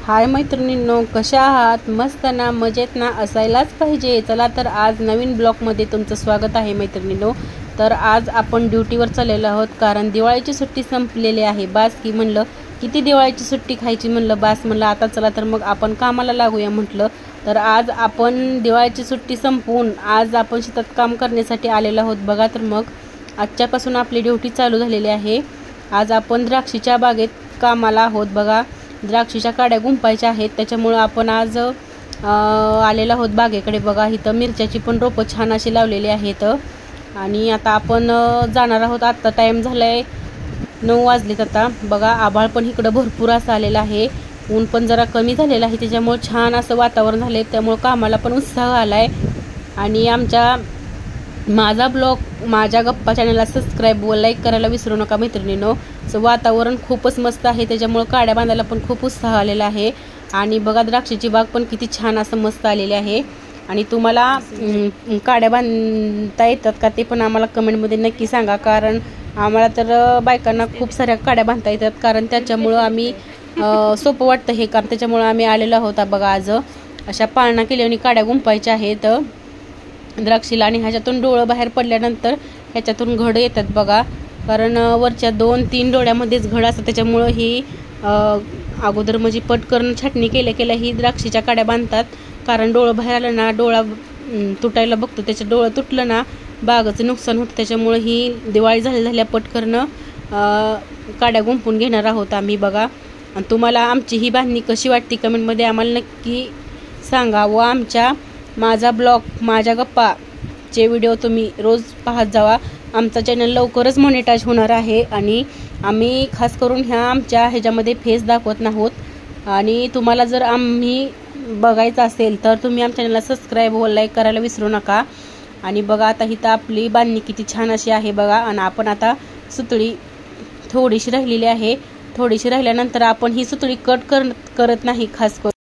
हाय मैत्रिणींनो, कशा आहात? मस्त ना, मजेत ना, असायलाच पाहिजे। चला तर आज नवीन ब्लॉगमध्ये तुमचं स्वागत आहे मैत्रिणींनो। तर आज आपण ड्युटीवर चाललेलो आहोत, कारण दिवाळीची सुट्टी संपलेली आहे। बास की म्हणलं, किती दिवाळीची सुट्टी खायची म्हणलं, बास म्हणलं आता चला तर मग आपण कामाला लागूया म्हटलं। तर आज आपण दिवाळीची सुट्टी संपवून आज आपण शेतात काम करण्यासाठी आलेलो आहोत। बघा तर मग आजच्यापासून आपली ड्युटी चालू झालेली आहे। आज आपण द्राक्षीच्या बागेत कामाला आहोत। बघा, द्राक्षीच्या काड्या गुंपायच्या आहेत, त्याच्यामुळे आपण आज आलेलो आहोत बागेकडे। बघा, इथं मिरच्याची पण रोपं छान अशी लावलेली आहेत आणि आता आपण जाणार आहोत। आता टाइम झालाय 9 वाजलेत आता। बघा, आभाळ पण इकडं भरपूर असं आलेलं आहे, ऊन पण जरा कमी झालेलं आहे, त्याच्यामुळे छान असं वातावरण झालंय, त्यामुळे कामाला पण उत्साह आलाय। आणि माझा ब्लॉग माझ्या गप्पा चॅनलला सबस्क्राईब व लाईक करायला विसरू नका मैत्रिणींनो। वातावरण खूपच मस्त आहे, त्याच्यामुळे काड्या बांधायला पण खूप उत्साह आलेला आहे। आणि बघा, द्राक्षाची बाग पण किती छान असं मस्त आलेली आहे। आणि तुम्हाला काड्या बांधता येतात का ते पण आम्हाला कमेंटमध्ये नक्की सांगा, कारण आम्हाला तर बायकांना खूप साऱ्या काड्या बांधता येतात, कारण त्याच्यामुळं आम्ही सोपं वाटतं हे काम, त्याच्यामुळं आम्ही आलेलो आहोत। बघा, आज अशा पाळणा केल्याने काड्या गुंपायच्या आहेत द्राक्षीला, आणि ह्याच्यातून डोळं बाहेर पडल्यानंतर ह्याच्यातून घड येतात बघा, कारण वरच्या 2-3 डोळ्यामध्येच घड असतात, त्याच्यामुळं ही अगोदर म्हणजे पटकन छाटणी केल्या ही द्राक्षीच्या काड्या बांधतात, कारण डोळं बाहेर आलं ना डोळा तुटायला बघतो, त्याचं डोळं तुटलं ना बागाचं नुकसान होतं, त्याच्यामुळं ही दिवाळी झाल्या पटकन काड्या गुंपून घेणार आहोत आम्ही। बघा, आणि तुम्हाला आमची ही बांधणी कशी वाटते कमेंटमध्ये आम्हाला नक्की सांगा, व माझा ब्लॉग माझ्या गप्पाचे व्हिडिओ तुम्ही रोज पाहत जावा। आमचा चॅनल लवकरच मॉनिटाईज होणार आहे, आणि आम्ही खास करून आमच्या ह्याच्यामध्ये फेस दाखवत नाहोत। आणि तुम्हाला जर आम्ही बघायचं असेल तर तुम्ही आमच्या चॅनलला सबस्क्राईब व लाईक करायला विसरू नका। आणि बघा, आता इथं आपली बांधणी किती छान अशी आहे बघा। आणि आपण आता सुतळी थोडीशी राहिलेली आहे, थोडीशी राहिल्यानंतर आपण ही सुतळी कट करत नाही खास करून,